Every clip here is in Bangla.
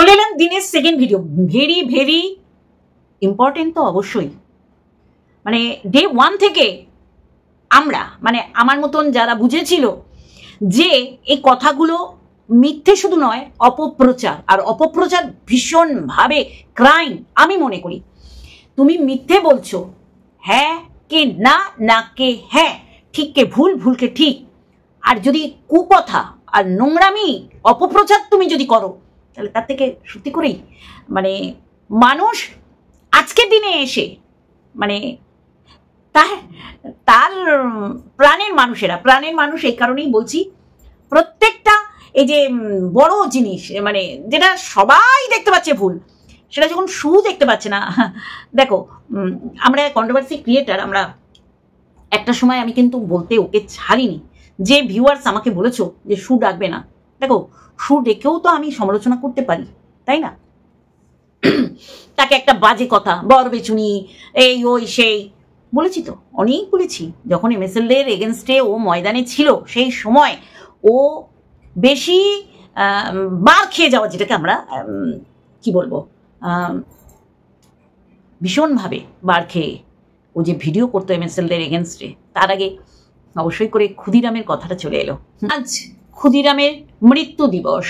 চলে এলাম দিনের second video. Very very important তো অবশ্যই। মানে ডে 1 থেকে আমরা মানে আমার মতন যারা বুঝেছিল যে এই কথাগুলো মিথ্যে শুধু নয়, অপপ্রচার, আর অপপ্রচার ভীষণভাবে ক্রাইম আমি মনে করি। তুমি মিথ্যে বলছো, হ্যাঁ কে না, না কে হ্যাঁ, ঠিক কে ভুল, ভুলকে ঠিক। আর যদি কুকথা আর নোংরামি অপপ্রচার তুমি যদি করো, তাহলে তার থেকে সত্যি করেই মানে মানুষ আজকের দিনে এসে মানে তার প্রাণের মানুষ এই কারণেই বলছি, প্রত্যেকটা এই যে বড় জিনিস মানে যেটা সবাই দেখতে পাচ্ছে ভুল, সেটা যখন শু দেখতে পাচ্ছে না। দেখো আমরা কন্ট্রোভার্সি ক্রিয়েটার, আমরা একটা সময় আমি কিন্তু বলতে ওকে ছাড়িনি যে ভিউয়ার্স আমাকে বলেছো যে শু ডাকবে না। দেখো শু ডেকেও তো আমি সমালোচনা করতে পারি, তাই না? তাকে একটা বাজে কথা, বরবেচুনি, এই ওই সেই বলেছি তো, অনেক বলেছি। যখন MSL এর এগেনস্টে ও ময়দানে ছিল সেই সময় ও বেশি বার খেয়ে যাওয়া, যেটাকে আমরা কি বলবো, ভীষণভাবে বার খেয়ে ও যে ভিডিও করতো MSL এর এগেনস্টে, তার আগে অবশ্যই করে ক্ষুদিরামের কথাটা চলে এলো। আজ ক্ষুদিরামের মৃত্যু দিবস।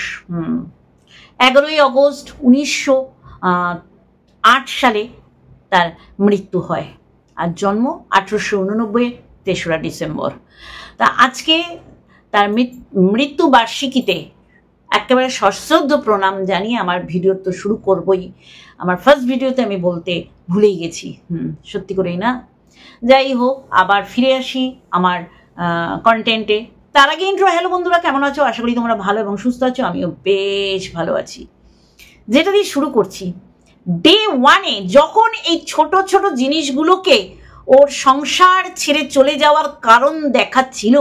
11ই অগস্ট 1908 সালে তার মৃত্যু হয়, আর জন্ম 1889 তেসরা ডিসেম্বর। তা আজকে তার মৃত্যু বার্ষিকীতে একেবারে সশ্রদ্ধ প্রণাম জানিয়ে আমার ভিডিও তো শুরু করবই। আমার ফার্স্ট ভিডিওতে আমি বলতে ভুলেই গেছি, সত্যি করেই না। যাই হোক, আবার ফিরে আসি আমার কন্টেন্টে। তার আগে ইন্ট্রো। হ্যালো বন্ধুরা, কেমন আছো? আশা করি তোমরা ভালো এবং সুস্থ আছো। আমিও বেশ ভালো আছি। যেটা দিয়ে শুরু করছি, ডে 1-এ যখন এই ছোট ছোট জিনিসগুলোকে ওর সংসার ছেড়ে চলে যাওয়ার কারণ দেখাচ্ছিল,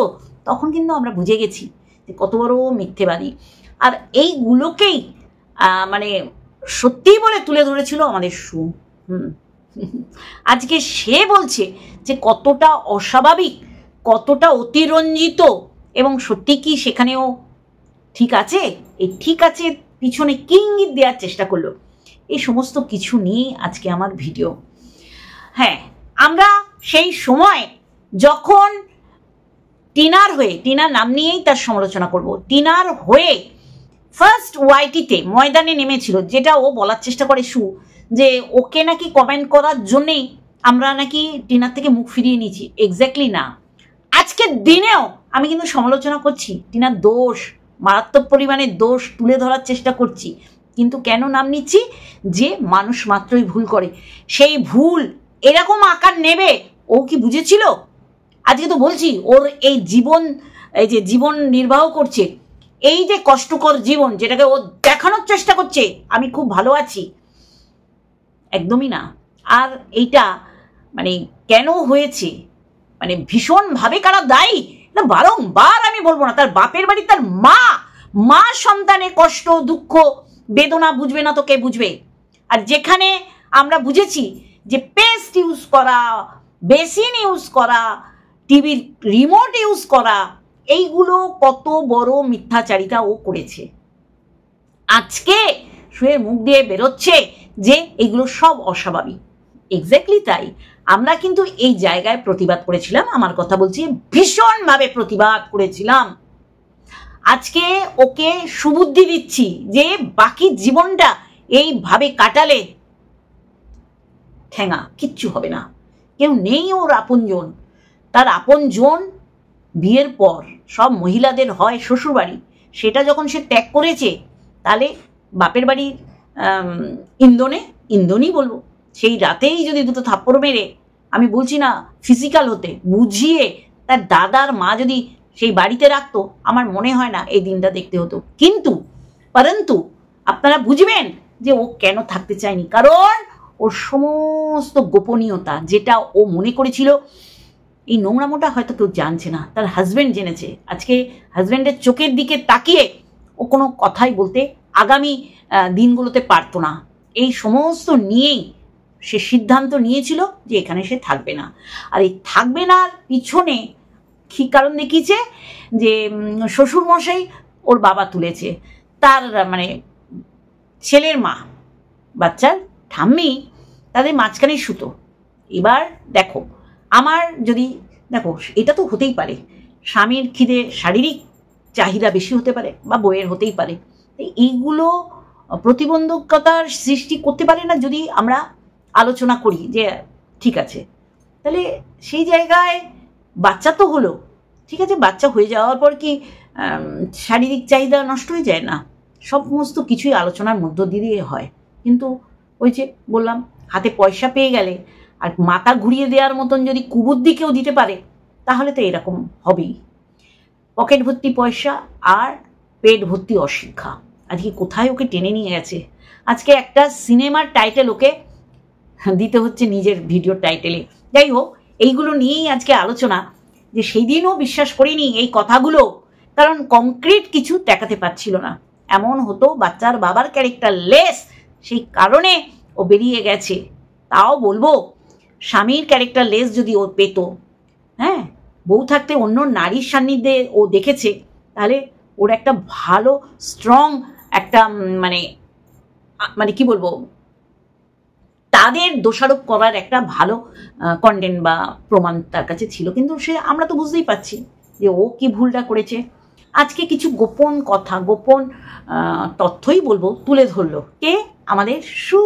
তখন কিন্তু আমরা বুঝে গেছি যে কত বড় মিথ্যেবাদী। আর এইগুলোকেই মানে সত্যি বলে তুলে ধরেছিল আমাদের শু। আজকে সে বলছে যে কতটা অস্বাভাবিক, কতটা অতিরঞ্জিত, এবং সত্যি কি সেখানেও ঠিক আছে? এই ঠিক আছে পিছনে কি ইঙ্গিত দেওয়ার চেষ্টা করলো, এই সমস্ত কিছু নিয়ে আজকে আমার ভিডিও। হ্যাঁ, আমরা সেই সময় যখন টিনার নাম নিয়েই তার সমালোচনা করব, টিনার হয়ে ফার্স্ট ওয়াইটিতে ময়দানে নেমেছিল, যেটা ও বলার চেষ্টা করে শু, যে ওকে নাকি কমেন্ট করার জন্যেই আমরা নাকি টিনার থেকে মুখ ফিরিয়ে নিয়েছি। এক্স্যাক্টলি না। আজকের দিনেও আমি কিন্তু সমালোচনা করছি, টিনার দোষ, মারাত্মক পরিমাণে দোষ তুলে ধরার চেষ্টা করছি। কিন্তু কেন নাম নিচ্ছি? যে মানুষ মাত্রই ভুল করে, সেই ভুল এরকম আকার নেবে ও কি বুঝেছিল? আজকে তো বলছি ওর এই যে জীবন নির্বাহ করছে, এই যে কষ্টকর জীবন, যেটাকে ও দেখানোর চেষ্টা করছে আমি খুব ভালো আছি, একদমই না। আর এইটা মানে কেন হয়েছে, মানে ভীষণভাবে কারা দায়ী, না বারংবার আমি বলবো না। তার বাপের বাড়ি তার মা সন্তানের কষ্ট, দুঃখ, বেদনা বুঝবে না তো কে বুঝবে? আর যেখানে আমরা বুঝেছি যে পেস্ট ইউজ করা, বেসিন ইউজ করা, টিভির রিমোট ইউজ করা, এইগুলো কত বড় মিথ্যাচারিতা ও করেছে। আজকে শুয়ে মুখ দিয়ে বেরোচ্ছে যে এগুলো সব অস্বাভাবিক। এক্স্যাক্টলি তাই। আমরা কিন্তু এই জায়গায় প্রতিবাদ করেছিলাম, আমার কথা বলছি, ভীষণভাবে প্রতিবাদ করেছিলাম। আজকে ওকে সুবুদ্ধি দিচ্ছি যে বাকি জীবনটা এইভাবে কাটালে ঠেঙা কিচ্ছু হবে না। কেউ নেই ওর আপনজন। তার আপনজন বিয়ের পর সব মহিলাদের হয় শ্বশুরবাড়ি, সেটা যখন সে ত্যাগ করেছে, তাহলে বাপের বাড়ির ইন্দনই বলবো। সেই রাতেই যদি দুটো থাপ্পড় মেরে, আমি বলছি না ফিজিক্যাল হতে, বুঝিয়ে তার দাদার মা যদি সেই বাড়িতে রাখতো, আমার মনে হয় না এই দিনটা দেখতে হতো। পরন্তু আপনারা বুঝবেন যে ও কেন থাকতে চায়নি, কারণ ওর সমস্ত গোপনীয়তা, যেটা ও মনে করেছিল, এই নোংরামোটা হয়তো কেউ জানছে না, তার হাজব্যান্ড জেনেছে। আজকে হাজব্যান্ডের চোখের দিকে তাকিয়ে ও কোনো কথাই বলতে আগামী দিনগুলোতে পারতো না। এই সমস্ত নিয়েই সে সিদ্ধান্ত নিয়েছিল যে এখানে সে থাকবে না। আর এই থাকবে না পিছনে কি কারণ দেখিয়েছে, যে শ্বশুরমশাই ওর বাবা তুলেছে, তার মানে ছেলের মা, বাচ্চার ঠাম্মি, তাদের মাঝখানে শুতো। এবার দেখো, আমার যদি দেখো, এটা তো হতেই পারে স্বামীর খিদে শারীরিক চাহিদা বেশি হতে পারে, বা বইয়ের হতেই পারে। এইগুলো প্রতিবন্ধকতার সৃষ্টি করতে পারে না যদি আমরা আলোচনা করি যে ঠিক আছে, তাহলে সেই জায়গায় বাচ্চা তো হলো, ঠিক আছে, বাচ্চা হয়ে যাওয়ার পর কি শারীরিক চাহিদা নষ্ট হয়ে যায় না? সমস্ত কিছুই আলোচনার মধ্য দিয়ে হয়। কিন্তু ওই যে বললাম, হাতে পয়সা পেয়ে গেলে আর মাথা ঘুরিয়ে দেওয়ার মতন যদি কুবুদ্ধি কেউ দিতে পারে, তাহলে তো এরকম হবেই। পকেট ভর্তি পয়সা আর পেট ভর্তি অশিক্ষা। আজকে কোথায় ওকে টেনে নিয়ে গেছে। আজকে একটা সিনেমার টাইটেল ওকে দিতে হচ্ছে নিজের ভিডিওর টাইটেলে। যাই হোক, এইগুলো নিয়েই আজকে আলোচনা, যে সেই দিনও বিশ্বাস করিনি এই কথাগুলো, কারণ কংক্রিট কিছু দেখাতে পারছিল না। এমন হতো বাচ্চার বাবার ক্যারেক্টার লেস, সেই কারণে ও বেরিয়ে গেছে। তাও বলবো, স্বামীর ক্যারেক্টার লেস যদি ও পেত, হ্যাঁ, বউ থাকতে অন্য নারীর সান্নিধ্যে ও দেখেছে, তাহলে ওর একটা ভালো স্ট্রং একটা মানে কি বলবো, তাদের দোষারোপ করার একটা ভালো কন্টেন্ট বা প্রমাণ তার কাছে ছিল। কিন্তু সে, আমরা তো বুঝতেই পারছি যে ও কি ভুলটা করেছে। আজকে কিছু গোপন কথা, গোপন তথ্যই বলবো, তুলে ধরলো কে? আমাদের সু।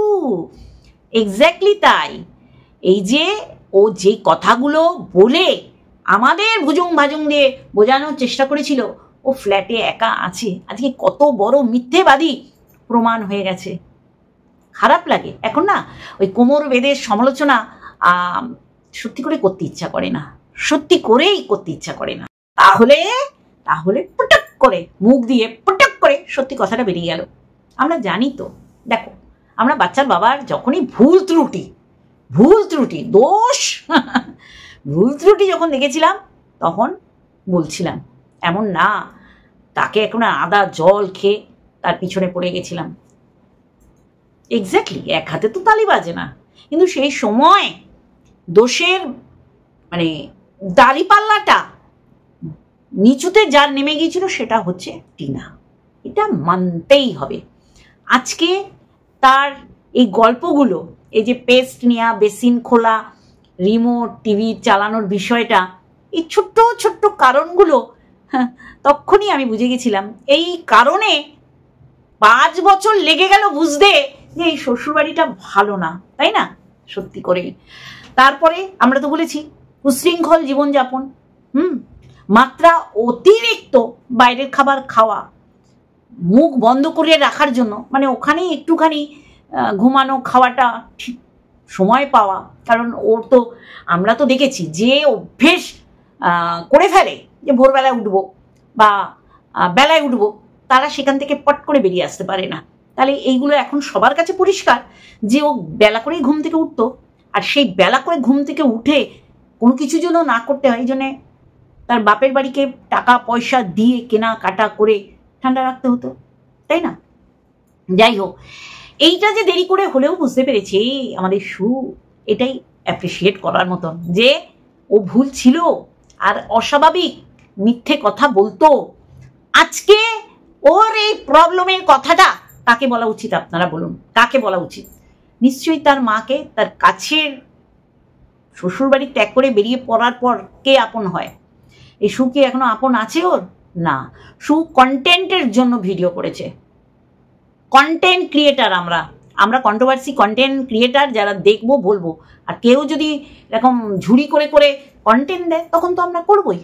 এক্স্যাক্টলি তাই। এই যে ও যে কথাগুলো বলে আমাদের ভুজুং ভাজুং দিয়ে বোঝানোর চেষ্টা করেছিল ও ফ্ল্যাটে একা আছে, আজকে কত বড় মিথ্যেবাদী প্রমাণ হয়ে গেছে। খারাপ লাগে এখন না, ওই কোমর বেঁধে সমালোচনা সত্যি করে করতে ইচ্ছা করে না, সত্যি করেই করতে ইচ্ছা করে না। তাহলে তাহলে পটক করে মুখ দিয়ে পটক করে সত্যি কথাটা বেরিয়ে গেল। আমরা জানি তো, দেখো, আমরা বাচ্চার বাবার যখনই ভুল ত্রুটি দোষ ভুল ত্রুটি যখন দেখেছিলাম, তখন বলছিলাম, এমন না তাকে এখন আদা জল খেয়ে তার পিছনে পড়ে গেছিলাম। এক্স্যাক্টলি, এক হাতে তো তালি বাজে না। কিন্তু সেই সময় দোষের দাড়িপাল্লাটা নিচুতে যার নেমে গিয়েছিল সেটা হচ্ছে টিনা, এটা মানতেই হবে। আজকে তার এই গল্পগুলো, এই যে পেস্ট নেওয়া, বেসিন খোলা, রিমোট টিভি চালানোর বিষয়টা, এই ছোট্ট ছোট্ট কারণগুলো, তখনই আমি বুঝে গেছিলাম এই কারণে 5 বছর লেগে গেল বুঝতে যে এই শ্বশুরবাড়িটা ভালো না, তাই না? সত্যি করেই। তারপরে আমরা তো বলেছি উশৃঙ্খল জীবনযাপন, মাত্রা অতিরিক্ত বাইরের খাবার খাওয়া, মুখ বন্ধ করে রাখার জন্য, ওখানেই একটুখানি ঘুমানো খাওয়াটা ঠিক সময় পাওয়া। কারণ ওর তো, আমরা তো দেখেছি যে অভ্যেস করে ফেলে যে ভোরবেলায় উঠবো বা বেলায় উঠবো, তারা সেখান থেকে পট করে বেরিয়ে আসতে পারে না। তাহলে এইগুলো এখন সবার কাছে পরিষ্কার যে ও বেলা করেই ঘুম থেকে উঠতো, আর সেই বেলা করে ঘুম থেকে উঠে কোনো কিছু যেন না করতে হয়, এই জন্যে তার বাপের বাড়িকে টাকা পয়সা দিয়ে কেনাকাটা করে ঠান্ডা রাখতে হতো, তাই না? যাই হোক, এইটা যে দেরি করে হলেও বুঝতে পেরেছে আমাদের সু, এটাই অ্যাপ্রিসিয়েট করার মতন, যে ও ভুল ছিল আর অস্বাভাবিক মিথ্যে কথা বলতো। আজকে ওর এই প্রবলেমের কথাটা কাকে বলা উচিত? আপনারা বলুন, কাকে বলা উচিত? নিশ্চয়ই তার মাকে। তার কাছের শ্বশুরবাড়ি ত্যাগ করে বেরিয়ে পড়ার পর কে আপন হয়? এই সু কি এখনো আপন আছে ওর? না, সু কন্টেন্টের জন্য ভিডিও করেছে। কন্টেন্ট ক্রিয়েটার আমরা কন্ট্রোভার্সি কন্টেন্ট ক্রিয়েটার যারা দেখবো বলবো, আর কেউ যদি এরকম ঝুড়ি করে করে কন্টেন্ট দেয় তখন তো আমরা করবই।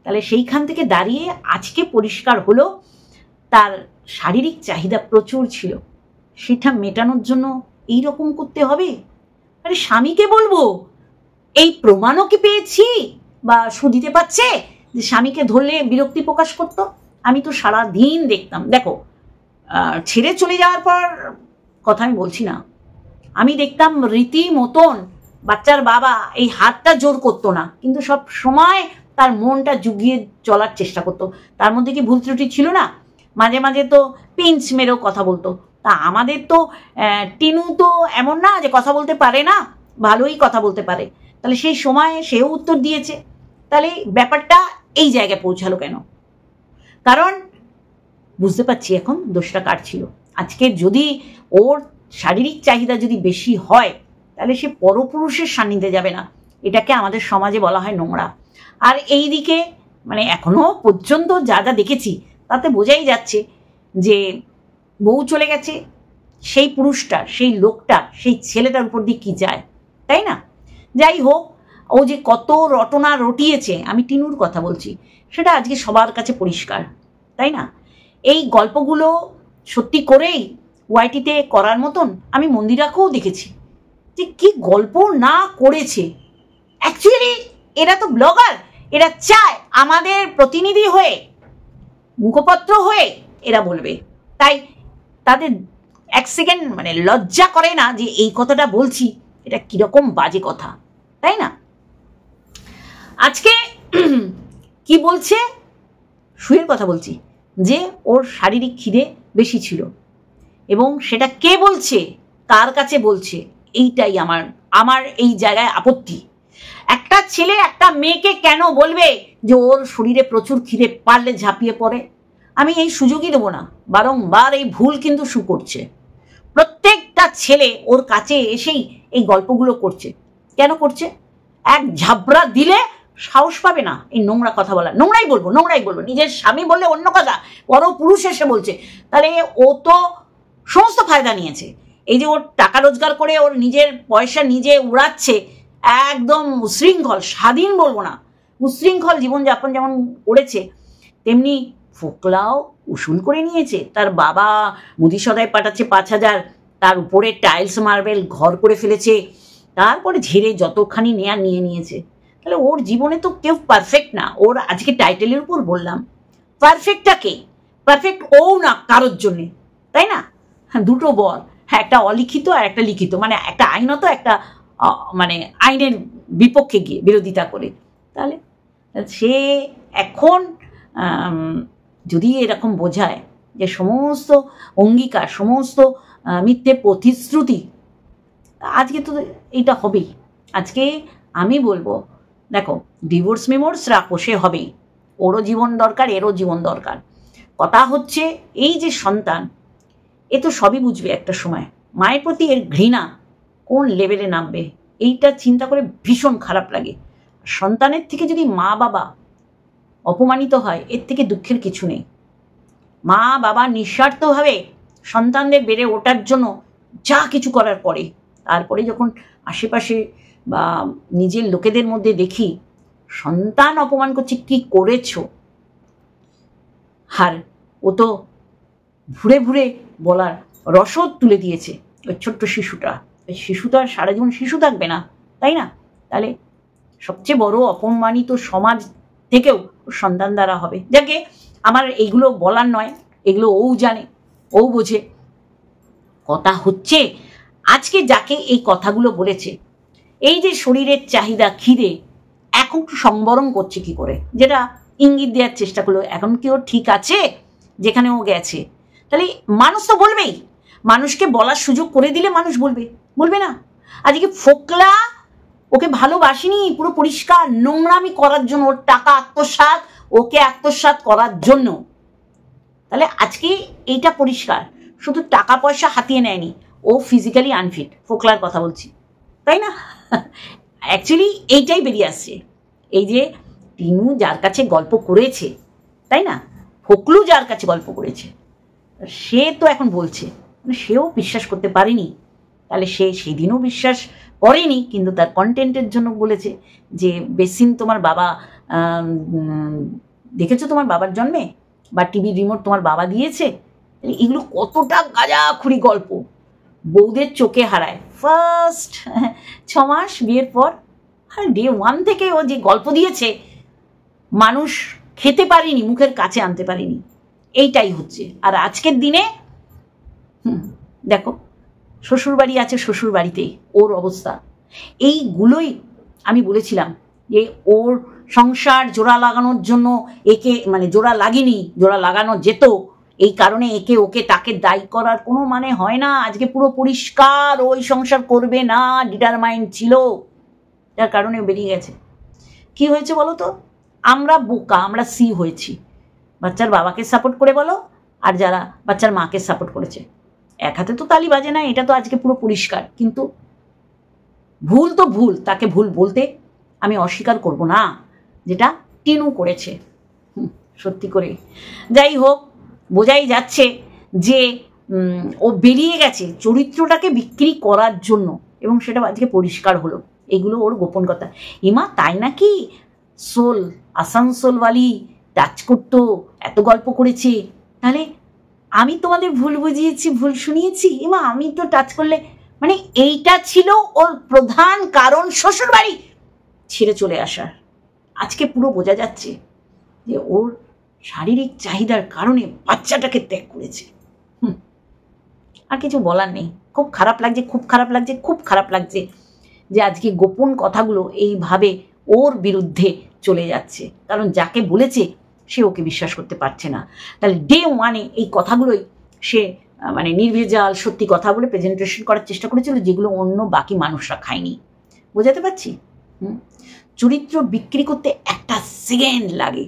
তাহলে সেইখান থেকে দাঁড়িয়ে আজকে পরিষ্কার হলো তার শারীরিক চাহিদা প্রচুর ছিল, সেটা মেটানোর জন্য এইরকম করতে হবে? আরে স্বামীকে বলবো, এই প্রমাণও কি পেয়েছি বা শুধিতে পাচ্ছে যে স্বামীকে ধরলে বিরক্তি প্রকাশ করতো? আমি তো সারাদিন দেখতাম। দেখো, ছেড়ে চলে যাওয়ার পর কথা আমি বলছি না, আমি দেখতাম রীতি মতন বাচ্চার বাবা এই হাতটা জোর করতো না, কিন্তু সব সময় তার মনটা জুগিয়ে চলার চেষ্টা করতো। তার মধ্যে কি ভুল ত্রুটি ছিল না? মাঝে মাঝে তো পিঞ্চ মেরেও কথা বলতো। তা আমাদের তো টিনু তো এমন না যে কথা বলতে পারে না, ভালোই কথা বলতে পারে। তাহলে সেই সময় সেও উত্তর দিয়েছে। তাহলে ব্যাপারটা এই জায়গায় পৌঁছালো কেন? কারণ বুঝতে পারছি এখন দোষটা কার ছিল। আজকে যদি ওর শারীরিক চাহিদা যদি বেশি হয় তাহলে সে পরপুরুষের সান্নিধ্যে যাবে না। এটাকে আমাদের সমাজে বলা হয় নোংরা। আর এই দিকে মানে এখনো পর্যন্ত যা যা দেখেছি তাতে বোঝাই যাচ্ছে যে বউ চলে গেছে, সেই পুরুষটা, সেই লোকটা, সেই ছেলেটার উপর দিয়ে কি যায়, তাই না? যাই হোক, ও যে কত রটনা রটিয়েছে, আমি টিনুর কথা বলছি, সেটা আজকে সবার কাছে পরিষ্কার, তাই না? এই গল্পগুলো সত্যি করেই ওয়াইটিতে করার মতন আমি মন্দিরাকেও দেখেছি যে কি গল্প না করেছে। অ্যাকচুয়ালি এরা তো ব্লগার, এরা চায় আমাদের প্রতিনিধি হয়ে, মুখপত্র হয়ে এরা বলবে, তাই তাদের এক সেকেন্ড মানে লজ্জা করে না যে এই কথাটা বলছি, এটা কিরকম বাজে কথা, তাই না? আজকে কি বলছে, শুয়ের কথা বলছি, যে ওর শারীরিক খিদে বেশি ছিল, এবং সেটা কে বলছে, কার কাছে বলছে, এইটাই আমার এই জায়গায় আপত্তি। একটা ছেলে একটা মেয়েকে কেন বলবে যে ওর শরীরে প্রচুর খিদে, পারলে ঝাঁপিয়ে পড়ে? আমি এই সুযোগই দেবো না। বারংবার এই ভুল কিন্তু শু করছে, প্রত্যেকটা ছেলে ওর কাছে এসেই এই গল্পগুলো করছে। কেন করছে? এক ঝাবড়া দিলে সাহস পাবে না এই নোংরা কথা বলা। নোংরাই বলবো। নিজের স্বামী বললে অন্য কথা, পরপুরুষ এসে বলছে, তাহলে ও তো সমস্ত ফায়দা নিয়েছে। এই যে ওর টাকা রোজগার করে ওর নিজের পয়সা নিজে উড়াচ্ছে, একদম উশৃঙ্খল, স্বাধীন বলবো না, উশৃঙ্খল জীবনযাপন যেমন করেছে, তেমনি ফোকলাও উসুল করে নিয়েছে। তার বাবা মুদি সদায় পাঠাচ্ছে 5,000, তার উপরে টাইলস মার্বেল ঘর করে ফেলেছে, তারপরে ঝেড়ে যতখানি নেয়ার নিয়ে নিয়েছে। তাহলে ওর জীবনে তো কেউ পারফেক্ট না। ওর আজকে টাইটেলের উপর বললাম, পারফেক্টটা কে? পারফেক্ট ও না কারোর জন্যে, তাই না? হ্যাঁ, দুটো বল, হ্যাঁ, একটা অলিখিত আর একটা লিখিত, মানে একটা আইনত, একটা মানে আইনের বিপক্ষে গিয়ে বিরোধিতা করে। তাহলে সে এখন যদি এরকম বোঝায় যে সমস্ত অঙ্গীকার, সমস্ত মিথ্যে প্রতিশ্রুতি, আজকে তো এইটা হবেই। আজকে আমি বলবো, দেখো, ডিভোর্স মিমোর্স রাখো, সে হবেই, ওরও জীবন দরকার, এরও জীবন দরকার। কথা হচ্ছে এই যে সন্তান, এ তো সবই বুঝবে একটা সময়, মায়ের প্রতি এর ঘৃণা কোন লেভেলে নামবে, এইটা চিন্তা করে ভীষণ খারাপ লাগে। সন্তানের থেকে যদি মা বাবা অপমানিত হয়, এর থেকে দুঃখের কিছু নেই। মা বাবা নিঃস্বার্থভাবে সন্তানদের বেড়ে ওঠার জন্য যা কিছু করার পরে, তারপরে যখন আশেপাশে বা নিজের লোকেদের মধ্যে দেখি সন্তান অপমান করছে, কি করেছো, আর ও তো ভুরে ভুরে বলার রসদ তুলে দিয়েছে। ওই ছোট্ট শিশুটা, ওই শিশু তো আর সারা জীবন শিশু থাকবে না, তাই না? তাহলে সবচেয়ে বড় অপমানিত সমাজ থেকেও সন্তান দ্বারা হবে। যাকে আমার এইগুলো বলার নয়, এগুলো ও জানে, ও বোঝে। কথা হচ্ছে আজকে যাকে এই কথাগুলো বলেছে, এই যে শরীরের চাহিদা, খিদে, এখন সংবরণ করছে কি করে, যেটা ইঙ্গিত দেওয়ার চেষ্টা করলো, এখন কি ও ঠিক আছে যেখানে ও গেছে? তাহলে মানুষ তো বলবেই, মানুষকে বলার সুযোগ করে দিলে মানুষ বলবে না? আজকে ফোকলা ওকে ভালোবাসিনি, পুরো পরিষ্কার নোংরামি করার জন্য, ওর টাকা আত্মসাৎ, ওকে আত্মসাৎ করার জন্য। তাহলে আজকে এইটা পরিষ্কার, শুধু টাকা পয়সা হাতিয়ে নেয়নি, ও ফিজিক্যালি আনফিট, ফোকলার কথা বলছি, তাই না? অ্যাকচুয়ালি এইটাই বেরিয়ে আসছে। এই যে টিনু যার কাছে গল্প করেছে, তাই না, ফোকলু যার কাছে গল্প করেছে, সে তো এখন বলছে, মানে সেও বিশ্বাস করতে পারেনি। তাহলে সে সেদিনও বিশ্বাস করেনি, কিন্তু তার কন্টেন্টের জন্য বলেছে যে বেসিন তোমার বাবা দেখেছো তোমার বাবার জন্মে, বা টিভি রিমোট তোমার বাবা দিয়েছে। এগুলো কতটা গাঁজাখুরি গল্প বউদের চোখে হারায়। ফার্স্ট 6 মাস বিয়ের পর, আর ডে 1 থেকে ও যে গল্প দিয়েছে, মানুষ খেতে পারিনি, মুখের কাছে আনতে পারিনি। এইটাই হচ্ছে। আর আজকের দিনে দেখো, শ্বশুরবাড়ি আছে, শ্বশুর বাড়িতেই ওর অবস্থা। এইগুলোই আমি বলেছিলাম যে ওর সংসার জোড়া লাগানোর জন্য একে, মানে জোড়া লাগেনি, জোড়া লাগানো যেত, এই কারণে একে ওকে তাকে দায়ী করার কোনো মানে হয় না। আজকে পুরো পরিষ্কার ওই সংসার করবে না, ডিটারমাইন্ড ছিল, যার কারণে বেরিয়ে গেছে। কি হয়েছে বলো তো? আমরা বোকা, আমরা সি হয়েছি, বাচ্চার বাবাকে সাপোর্ট করে বলো, আর যারা বাচ্চার মাকে সাপোর্ট করেছে, এক হাতে তো তালি বাজে না, এটা তো আজকে পুরো পরিষ্কার। কিন্তু ভুল তো ভুল, তাকে ভুল বলতে আমি অস্বীকার করব না, যেটা টিনু করেছে। সত্যি করে যাই হোক, বোঝাই যাচ্ছে যে ও বেরিয়ে গেছে চরিত্রটাকে বিক্রি করার জন্য, এবং সেটা আজকে পরিষ্কার হলো। এগুলো ওর গোপন কথা। ইমা তাই নাকি আসানসোলওয়ালি টাচ করতো, এত গল্প করেছে, তাহলে আমি তোমাদের ভুল বুঝিয়েছি, ভুল শুনিয়েছি? ইমা আমি তো টাচ করলে, মানে এইটা ছিল ওর প্রধান কারণ শ্বশুর বাড়ি ছেড়ে চলে আসার। আজকে পুরো বোঝা যাচ্ছে যে ওর শারীরিক চাহিদার কারণে বাচ্চাটাকে ত্যাগ করেছে। আর কিছু বলার নেই। খুব খারাপ লাগছে, খুব খারাপ লাগছে, খুব খারাপ লাগছে যে আজকে গোপন কথাগুলো এইভাবে ওর বিরুদ্ধে চলে যাচ্ছে। কারণ যাকে বলেছে সে ওকে বিশ্বাস করতে পারছে না। তাহলে ডে ওয়ানে এই কথাগুলোই সে মানে নির্ভেজাল সত্যি কথা বলে প্রেজেন্টেশন করার চেষ্টা করেছিল, যেগুলো অন্য বাকি মানুষরা খায়নি। বোঝাতে পারছি? চরিত্র বিক্রি করতে একটা সেকেন্ড লাগে,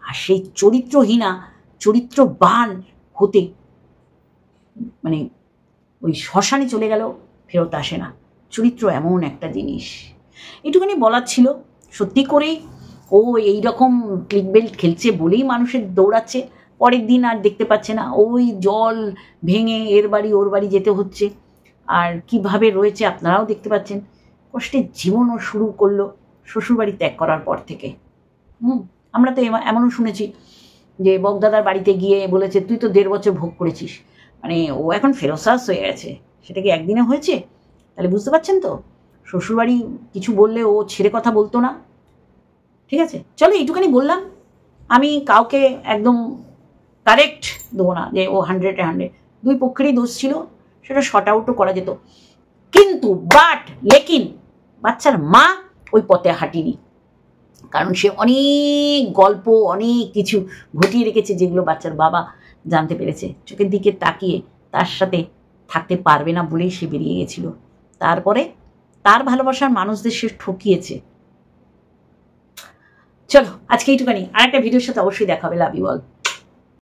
আর সেই চরিত্রহীনা চরিত্রবান হতে মানে ওই শ্মশানে চলে গেল, ফেরত আসে না। চরিত্র এমন একটা জিনিস। এটুখানি বলার ছিল। সত্যি করেই ও এইরকম ক্লিক বেল্ট খেলছে বলেই মানুষের দৌড়াচ্ছে, পরের দিন আর দেখতে পাচ্ছে না, ওই জল ভেঙে এর বাড়ি ওর বাড়ি যেতে হচ্ছে। আর কিভাবে রয়েছে আপনারাও দেখতে পাচ্ছেন। কষ্টের জীবনও শুরু করলো শ্বশুরবাড়ি ত্যাগ করার পর থেকে। আমরা তো এমনও শুনেছি যে বগদাদার বাড়িতে গিয়ে বলেছে তুই তো 1.5 বছর ভোগ করেছিস, মানে ও এখন ফেরোসাস হয়ে গেছে। সেটা কি একদিনে হয়েছে? তাহলে বুঝতে পারছেন তো, শ্বশুরবাড়ি কিছু বললে ও ছেড়ে কথা বলতো না। ঠিক আছে, চলো এইটুখানি বললাম। আমি কাউকে একদম কারেক্ট দেবো না যে ও 100-এ 100। দুই পক্ষেরই দোষ ছিল, সেটা শর্ট আউটও করা যেত। কিন্তু লেকিন বাচ্চার মা ওই পথে হাঁটিনি, কারণ সে অনেক গল্প অনেক কিছু ঘটিয়ে রেখেছে, যেগুলো বাচ্চার বাবা জানতে পেরেছে। চোখের দিকে তাকিয়ে তার সাথে থাকতে পারবে না বলেই সে বেরিয়ে গেছিল। তারপরে তার ভালোবাসার মানুষদের সে ঠকিয়েছে। চলো আজকে এইটুখানি, আর একটা ভিডিওর সাথে অবশ্যই দেখা হবে। Love you all.